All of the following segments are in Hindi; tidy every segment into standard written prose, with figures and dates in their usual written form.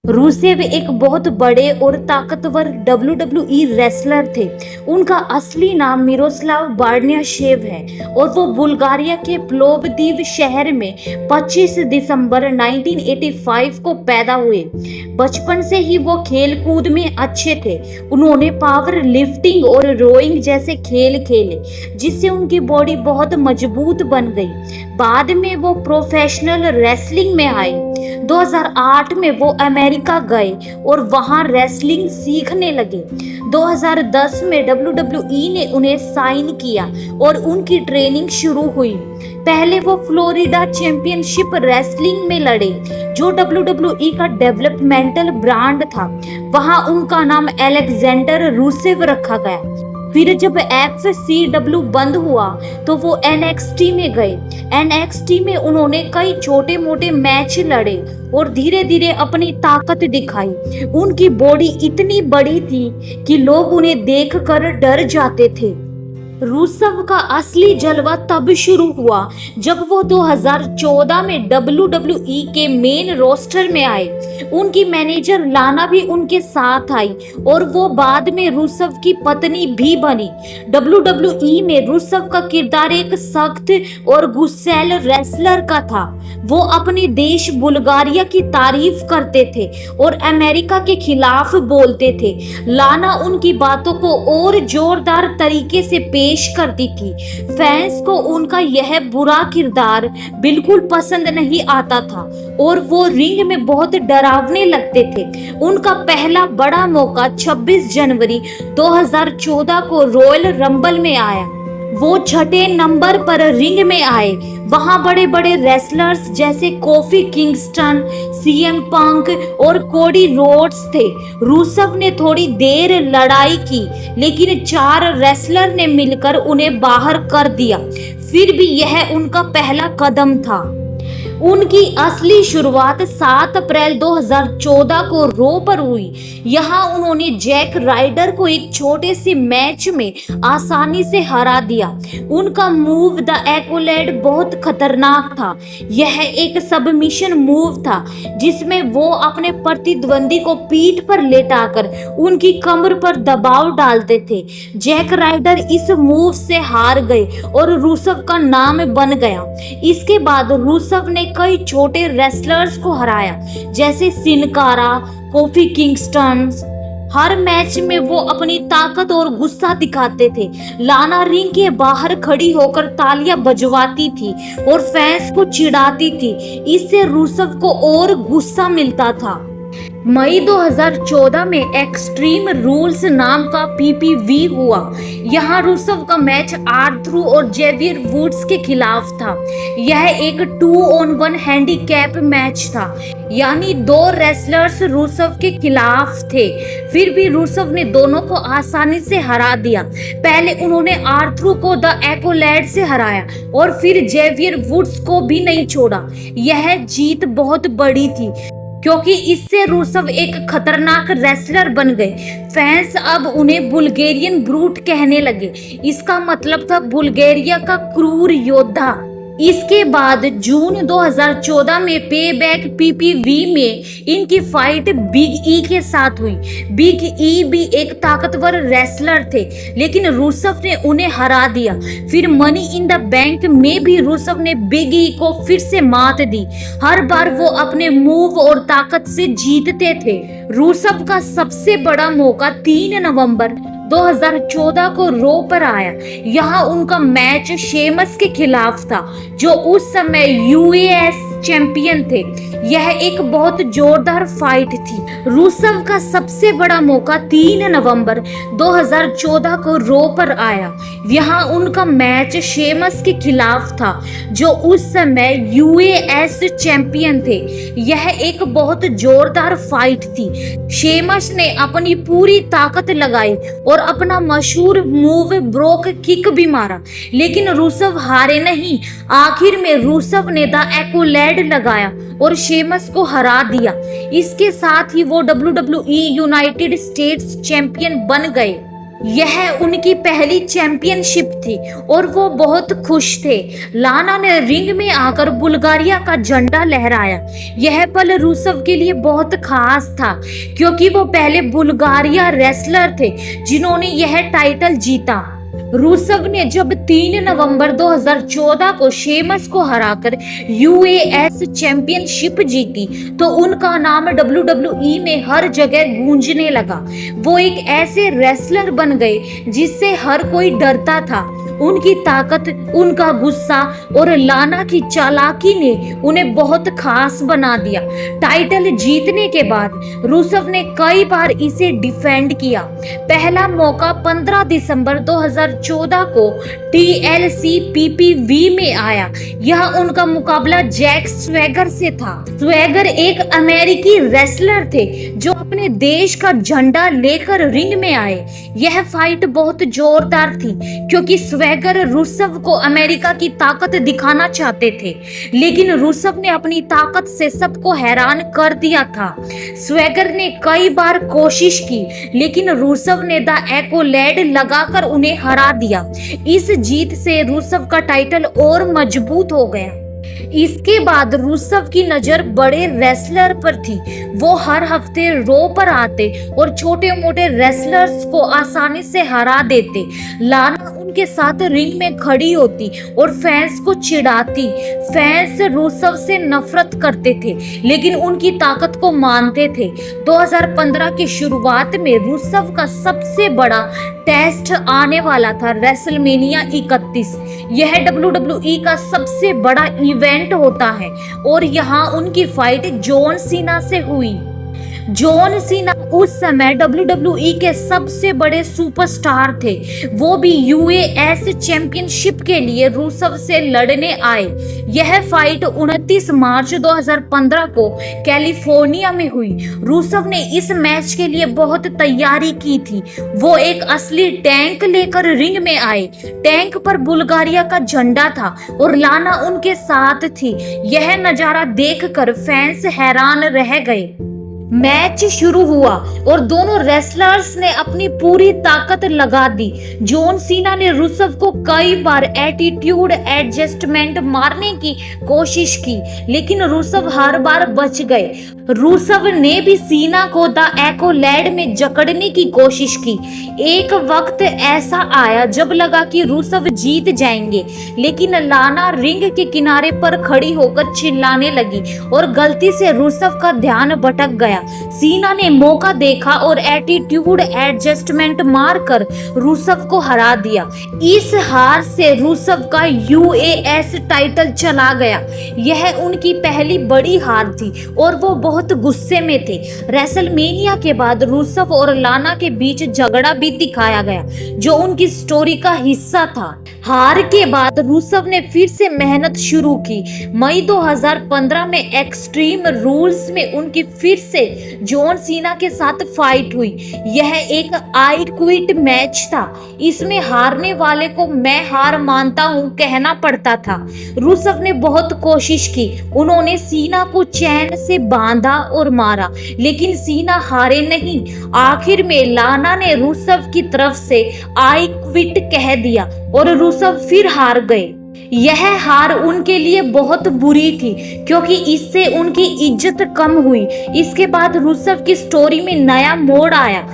रूसेव एक बहुत बड़े और ताकतवर WWE रेसलर थे। उनका असली नाम मिरोस्लाव बार्नियाशेव है और वो बुल्गारिया के प्लोवदीव शहर में 25 दिसंबर 1985 को पैदा हुए। बचपन से ही वो खेल कूद में अच्छे थे। उन्होंने पावर लिफ्टिंग और रोइंग जैसे खेल खेले, जिससे उनकी बॉडी बहुत मजबूत बन गई। बाद में वो प्रोफेशनल रेसलिंग में आए। 2008 में वो अमेरिका गए और वहां रेसलिंग सीखने लगे। 2010 में WWE ने उन्हें साइन किया और उनकी ट्रेनिंग शुरू हुई। पहले वो फ्लोरिडा चैंपियनशिप रेसलिंग में लड़े, जो WWE का डेवलपमेंटल ब्रांड था। वहां उनका नाम अलेक्जेंडर रूसेव रखा गया। फिर जब FCW बंद हुआ तो वो NXT में गए। NXT में उन्होंने कई छोटे मोटे मैच लड़े और धीरे धीरे अपनी ताकत दिखाई। उनकी बॉडी इतनी बड़ी थी कि लोग उन्हें देखकर डर जाते थे। रूसेव का असली जलवा तब शुरू हुआ जब वो 2014 में WWE के मेन रोस्टर में आए। उनकी मैनेजर लाना भी उनके साथ आई और वो बाद में रूसेव की पत्नी भी बनी। WWE में रूसेव का किरदार एक सख्त और गुस्सैल रेसलर का था। वो अपने देश बुल्गारिया की तारीफ करते थे और अमेरिका के खिलाफ बोलते थे। लाना उनकी बातों को और जोरदार तरीके से पेश करती थी। फैंस को उनका यह बुरा किरदार बिल्कुल पसंद नहीं आता था और वो रिंग में बहुत डरावने लगते थे। उनका पहला बड़ा मौका 26 जनवरी 2014 को रॉयल रंबल में आया। वो छठे नंबर पर रिंग में आए। वहां बड़े बड़े रेसलर्स जैसे कोफी किंगस्टन, CM पंक और कोडी रोड्स थे। रूसेव ने थोड़ी देर लड़ाई की, लेकिन 4 रेसलर ने मिलकर उन्हें बाहर कर दिया। फिर भी यह उनका पहला कदम था। उनकी असली शुरुआत 7 अप्रैल 2014 को रो पर हुई। यहाँ उन्होंने जैक राइडर को एक छोटे से मैच में आसानी से हरा दिया। उनका मूव द एक्कोलेड बहुत खतरनाक था। यह एक सबमिशन मूव था जिसमें वो अपने प्रतिद्वंदी को पीठ पर लेटाकर उनकी कमर पर दबाव डालते थे। जैक राइडर इस मूव से हार गए और रूसेव का नाम बन गया। इसके बाद रूसेव ने कई छोटे रेसलर्स को हराया, जैसे सिनकारा, कोफी किंगस्टन। हर मैच में वो अपनी ताकत और गुस्सा दिखाते थे। लाना रिंग के बाहर खड़ी होकर तालियां बजवाती थी और फैंस को चिढ़ाती थी। इससे रूसेव को और गुस्सा मिलता था। मई 2014 में एक्सट्रीम रूल्स नाम का PPV हुआ। यहाँ रूसेव का मैच आर्थरू और जेवियर वुड्स के खिलाफ था। यह एक 2-on-1 हैंडीकैप मैच था, यानी 2 रेसलर्स रूसेव के खिलाफ थे। फिर भी रूसेव ने दोनों को आसानी से हरा दिया। पहले उन्होंने आर्थरू को द एक्कोलेड से हराया और फिर जेवियर वुड्स को भी नहीं छोड़ा। यह जीत बहुत बड़ी थी क्योंकि इससे रूसेव एक खतरनाक रेसलर बन गए। फैंस अब उन्हें बुल्गेरियन ब्रूट कहने लगे। इसका मतलब था बुल्गारिया का क्रूर योद्धा। इसके बाद जून 2014 में पेबैक PPV में इनकी फाइट बिग ई के साथ हुई। बिग ई भी एक ताकतवर रेसलर थे, लेकिन रूसेव ने उन्हें हरा दिया। फिर मनी इन द बैंक में भी रूसेव ने बिग ई को फिर से मात दी। हर बार वो अपने मूव और ताकत से जीतते थे। रूसेव का सबसे बड़ा मौका 3 नवंबर 2014 को रो पर आया। यहाँ उनका मैच शेमस के खिलाफ था, जो उस समय US चैंपियन थे। यह एक बहुत जोरदार फाइट थी। रूसेव का सबसे बड़ा मौका 3 नवंबर 2014 को रो पर आया। यहाँ उनका मैच शेमस के खिलाफ था, जो उस समय US चैंपियन थे। यह एक बहुत जोरदार फाइट थी। शेमस ने अपनी पूरी ताकत लगाई और अपना मशहूर मूव ब्रोक किक भी मारा, लेकिन रूसेव हारे नहीं। आखिर में रूसेव ने द एक्कोलेड लगाया और शेमस को हरा दिया। इसके साथ ही वो WWE यूनाइटेड स्टेट्स चैंपियन बन गए। यह उनकी पहली चैंपियनशिप थी और वो बहुत खुश थे। लाना ने रिंग में आकर बुल्गारिया का झंडा लहराया। यह पल रूसव के लिए बहुत खास था क्योंकि वो पहले बुल्गारिया रेसलर थे जिन्होंने यह टाइटल जीता। रूसव ने जब 3 नवंबर 2014 को शेमस को हराकर यूएस चैंपियनशिप जीती तो उनका नाम WWE में हर जगह गूंजने लगा। वो एक ऐसे रेसलर बन गए जिससे हर कोई डरता था। उनकी ताकत, उनका गुस्सा और लाना की चालाकी ने उन्हें बहुत खास बना दिया। टाइटल जीतने के बाद रूसव ने कई बार इसे डिफेंड किया। पहला मौका 15 दिसंबर 2014 को TLC PPV में आया। यह उनका मुकाबला जैक स्वैगर से था। स्वैगर एक अमेरिकी रेसलर थे जो अपने देश का झंडा लेकर रिंग में आए। यह फाइट बहुत जोरदार थी क्योंकि स्वैगर रूसव को अमेरिका की ताकत दिखाना चाहते थे, लेकिन रूसव ने अपनी ताकत से सबको हैरान कर दिया था। स्वैगर ने कई बार कोशिश की लेकिन रूसव ने द एक्कोलैड लगाकर उन्हें हरा दिया। इस जीत से रूसव का टाइटल और मजबूत हो गया। इसके बाद रूसव की नजर बड़े रेसलर पर थी। वो हर हफ्ते रो पर आते और छोटे मोटे रेसलर्स को आसानी से हरा देते। लाना उनके साथ रिंग में खड़ी होती और फैंस को चिढ़ाती। फैंस रूसव से नफरत करते थे लेकिन उनकी ताकत को मानते थे। 2015 की शुरुआत में रूसव का सबसे बड़ा टेस्ट आने वाला था, रेसलमेनिया 31। यह WWE का सबसे बड़ा इवेंट होता है और यहाँ उनकी फाइट जॉन सीना से हुई। जॉन सीना उस समय WWE के सबसे बड़े सुपरस्टार थे। वो भी यूएस चैंपियनशिप के लिए रूसव से लड़ने आए। यह फाइट 29 मार्च 2015 को कैलिफोर्निया में हुई। रूसव ने इस मैच के लिए बहुत तैयारी की थी। वो एक असली टैंक लेकर रिंग में आए। टैंक पर बुल्गारिया का झंडा था और लाना उनके साथ थी। यह नजारा देखकर फैंस हैरान रह गए। मैच शुरू हुआ और दोनों रेसलर्स ने अपनी पूरी ताकत लगा दी। जॉन सीना ने रूसव को कई बार एटीट्यूड एडजस्टमेंट मारने की कोशिश की लेकिन रूसव हर बार बच गए। रूसव ने भी सीना को द एक्कोलैड में जकड़ने की कोशिश की। एक वक्त ऐसा आया जब लगा कि रूसव जीत जाएंगे लेकिन लाना रिंग के किनारे पर खड़ी होकर चिल्लाने लगी और गलती से रूसव का ध्यान भटक गया। सीना ने मौका देखा और एटीट्यूड एडजस्टमेंट मारकर रूसव को हरा दिया। इस हार से रूसव का यूएस टाइटल चला गया। यह उनकी पहली बड़ी हार थी और वो बहुत गुस्से में थे। रेसलमेनिया के बाद रूसव और लाना के बीच झगड़ा भी दिखाया गया जो उनकी स्टोरी का हिस्सा था। हार के बाद रूसव ने फिर से मेहनत शुरू की। मई 2015 में एक्सट्रीम रूल्स में उनकी फिर से जॉन सीना के साथ फाइट हुई। यह एक आई क्विट मैच था। इसमें हारने वाले को मैं हार मानता हूं कहना पड़ता था। रूसव ने बहुत कोशिश की। उन्होंने सीना को चैन से बांधा और मारा लेकिन सीना हारे नहीं। आखिर में लाना ने रूसव की तरफ से आई क्विट कह दिया और रूसव फिर हार गए। यह हार उनके लिए बहुत बुरी थी क्योंकि इससे उनकी इज्जत कम हुई। इसके बाद रूसव की स्टोरी में नया मोड़ आया।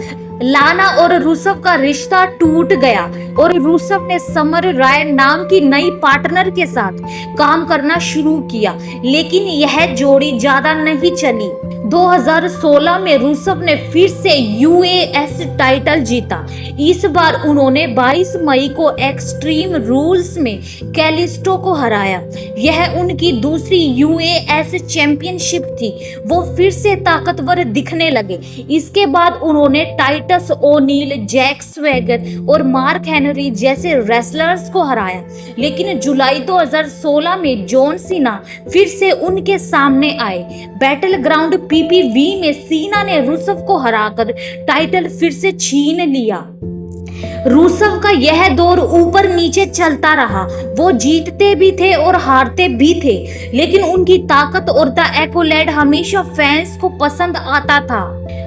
लाना और रूसव का रिश्ता टूट गया और रूसव ने समर राय नाम की नई पार्टनर के साथ काम करना शुरू किया लेकिन यह जोड़ी ज्यादा नहीं चली। 2016 में रूसव ने फिर से यूएस टाइटल जीता। इस बार उन्होंने 22 मई को एक्सट्रीम रूल्स में कैलिस्टो को हराया। यह उनकी दूसरी यूएस चैंपियनशिप थी। वो फिर से ताकतवर दिखने लगे। इसके बाद उन्होंने टाइटस ओनील, जैक स्वैगर और मार्क हेनरी जैसे रेसलर्स को हराया लेकिन जुलाई 2016 में जॉन सीना फिर से उनके सामने आए। बैटल ग्राउंड PPV में सीना ने रूसव को हराकर टाइटल फिर से छीन लिया। रूसव का यह दौर ऊपर नीचे चलता रहा। वो जीतते भी थे और हारते भी थे, लेकिन उनकी ताकत और द एक्कोलेड हमेशा फैंस को पसंद आता था।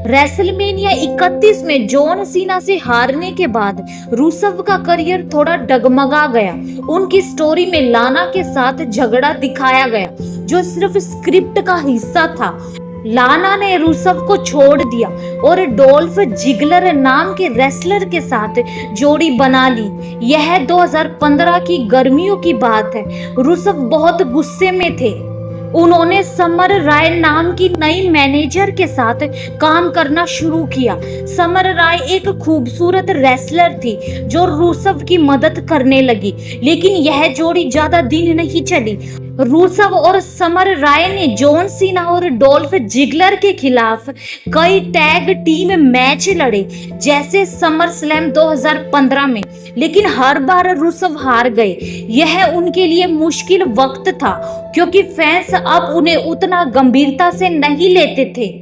रेसलमेनिया 31 में जॉन सीना से हारने के बाद रूसव का करियर थोड़ा डगमगा गया। उनकी स्टोरी में लाना के साथ झगड़ा दिखाया गया, जो सिर्फ स्क्रिप्ट का हिस्सा था। लाना ने रूसव को छोड़ दिया और डोल्फ जिगलर नाम के रेसलर के साथ जोड़ी बना ली। यह 2015 की गर्मियों की बात है। रूसव बहुत गुस्से में थे। उन्होंने समर राय नाम की नई मैनेजर के साथ काम करना शुरू किया। समर राय एक खूबसूरत रेसलर थी जो रूसव की मदद करने लगी, लेकिन यह जोड़ी ज्यादा दिन नहीं चली। रूसव और समर राय ने जॉन सीना और डोल्फ जिगलर के खिलाफ कई टैग टीम मैच लड़े, जैसे समर स्लैम 2015 में, लेकिन हर बार रूसव हार गए। यह उनके लिए मुश्किल वक्त था, क्योंकि फैंस अब उन्हें उतना गंभीरता से नहीं लेते थे।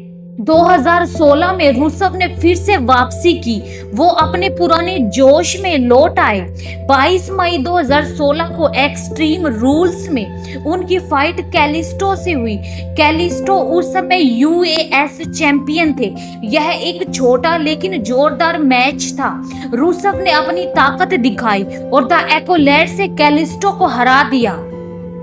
2016 में रूसव ने फिर से वापसी की। वो अपने पुराने जोश में लौट आए। 22 मई 2016 को एक्सट्रीम रूल्स में उनकी फाइट कैलिस्टो से हुई। कैलिस्टो उस समय यूएस चैंपियन थे। यह एक छोटा लेकिन जोरदार मैच था। रूसव ने अपनी ताकत दिखाई और द एक्कोलेड से कैलिस्टो को हरा दिया।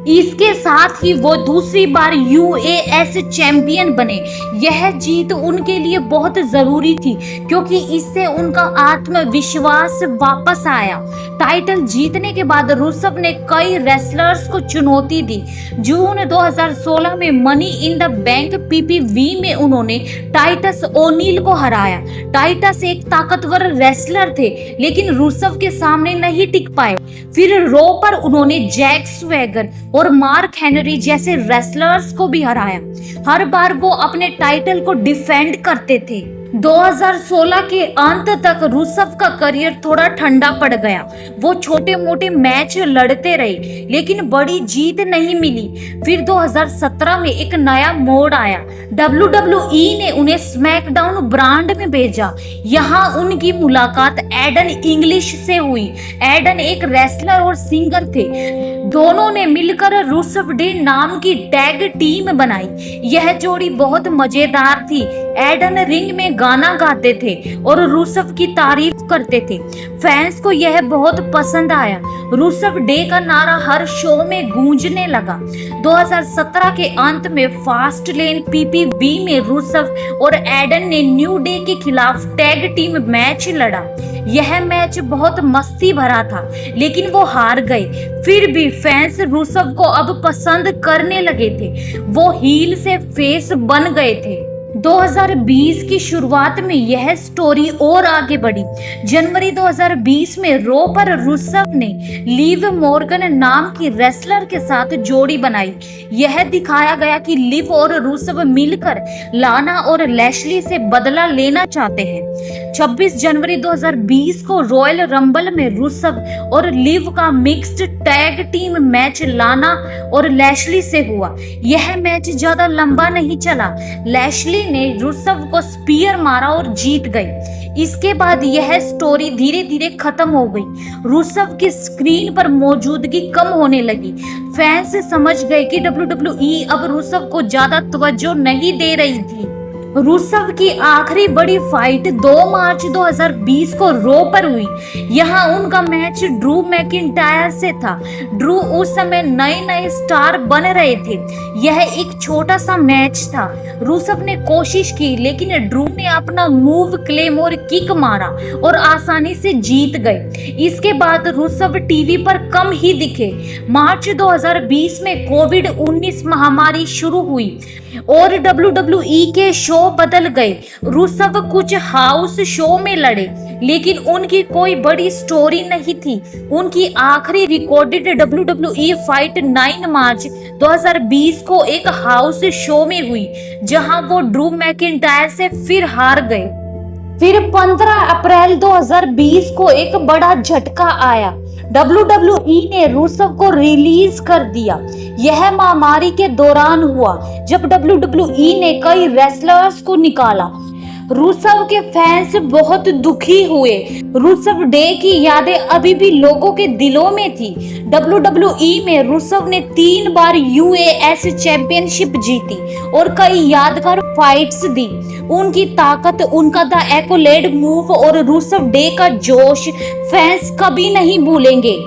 इसके साथ ही वो दूसरी बार यूएस चैंपियन बने। यह जीत उनके लिए बहुत जरूरी थी, क्योंकि इससे उनका आत्मविश्वास वापस आया। टाइटल जीतने के बाद रूसव ने कई रेसलर्स को चुनौती दी। जून 2016 में money in the bank PPV में उन्होंने टाइटस ओनील को हराया। टाइटस एक ताकतवर रेसलर थे, लेकिन रूसव के सामने नहीं टिक पाए। फिर रो पर उन्होंने जैक स्वैगर और मार्क हेनरी जैसे रेसलर्स को भी हराया। हर बार वो अपने टाइटल को डिफेंड करते थे। 2016 के अंत तक रूसव का करियर थोड़ा ठंडा पड़ गया। वो छोटे मोटे मैच लड़ते रहे, लेकिन बड़ी जीत नहीं मिली। फिर 2017 में एक नया मोड़ आया। WWE ने उन्हें स्मैकडाउन ब्रांड में भेजा। यहाँ उनकी मुलाकात एडन इंग्लिश से हुई। एडन एक रेसलर और सिंगर थे। दोनों ने मिलकर रूसव डे नाम की टैग टीम बनाई। यह जोड़ी बहुत मजेदार थी। एडन रिंग में गाना गाते थे और रूसव की तारीफ करते थे। फैंस को यह बहुत पसंद आया। रूसव डे का नारा हर शो में गूंजने लगा। 2017 के अंत में फास्ट लेन पीपीवी में रूसव और एडन ने न्यू डे के खिलाफ टैग टीम मैच लड़ा। यह मैच बहुत मस्ती भरा था, लेकिन वो हार गए। फिर भी फैंस रूसव को अब पसंद करने लगे थे। वो हील से फेस बन गए थे। 2020 की शुरुआत में यह स्टोरी और आगे बढ़ी। जनवरी 2020 में रो पर रूसव ने लिव मॉर्गन नाम की रेसलर के साथ जोड़ी बनाई। यह दिखाया गया कि लिव और रूसव मिलकर लाना और लैशली से बदला लेना चाहते हैं। 26 जनवरी 2020 को रॉयल रंबल में रूसव और लिव का मिक्स्ड टैग टीम मैच लाना और लैशली से हुआ। यह मैच ज्यादा लंबा नहीं चला। लैशली ने रूसव को स्पीयर मारा और जीत गई। इसके बाद यह स्टोरी धीरे धीरे खत्म हो गई। रूसव की स्क्रीन पर मौजूदगी कम होने लगी। फैंस समझ गए कि WWE अब रूसव को ज्यादा तवज्जो नहीं दे रही थी। रूसव की आखिरी बड़ी फाइट 2 मार्च 2020 को रो पर हुई। यहाँ उनका मैच ड्रू मैकिंटायर से था। ड्रू उस समय नए नए स्टार बन रहे थे। यह एक छोटा सा मैच था। रूसव ने कोशिश की, लेकिन ड्रू ने अपना मूव क्लेमोर किक मारा और आसानी से जीत गए। इसके बाद रूसव टीवी पर कम ही दिखे। मार्च 2020 में कोविड-19 महामारी शुरू हुई और WWE के शो बदल गए। रूसव कुछ हाउस शो में लड़े, लेकिन उनकी कोई बड़ी स्टोरी नहीं थी। उनकी आखिरी रिकॉर्डेड WWE फाइट 9 मार्च 2020 को एक हाउस शो में हुई, जहां वो ड्रू मैकिंटायर से फिर हार गए। फिर 15 अप्रैल 2020 को एक बड़ा झटका आया। WWE ने रूसव को रिलीज कर दिया। यह महामारी के दौरान हुआ, जब WWE ने कई रेसलर्स को निकाला। रुसेव के फैंस बहुत दुखी हुए। रुसेव डे की यादें अभी भी लोगों के दिलों में थी। WWE में रुसेव ने 3 बार यूएस चैंपियनशिप जीती और कई यादगार फाइट्स दी। उनकी ताकत, उनका द एक्कोलेड मूव और रुसेव डे का जोश फैंस कभी नहीं भूलेंगे।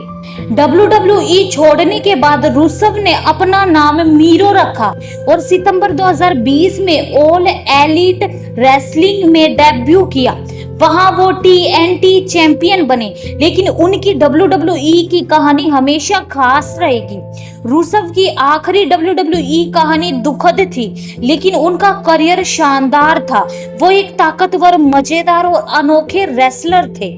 WWE छोड़ने के बाद रुसेव ने अपना नाम मीरो रखा और सितंबर 2020 में ऑल एलिट रेसलिंग में डेब्यू किया। वहां वो TNT चैंपियन बने, लेकिन उनकी WWE की कहानी हमेशा खास रहेगी। रुसेव की आखिरी WWE कहानी दुखद थी, लेकिन उनका करियर शानदार था। वो एक ताकतवर, मजेदार और अनोखे रेसलर थे।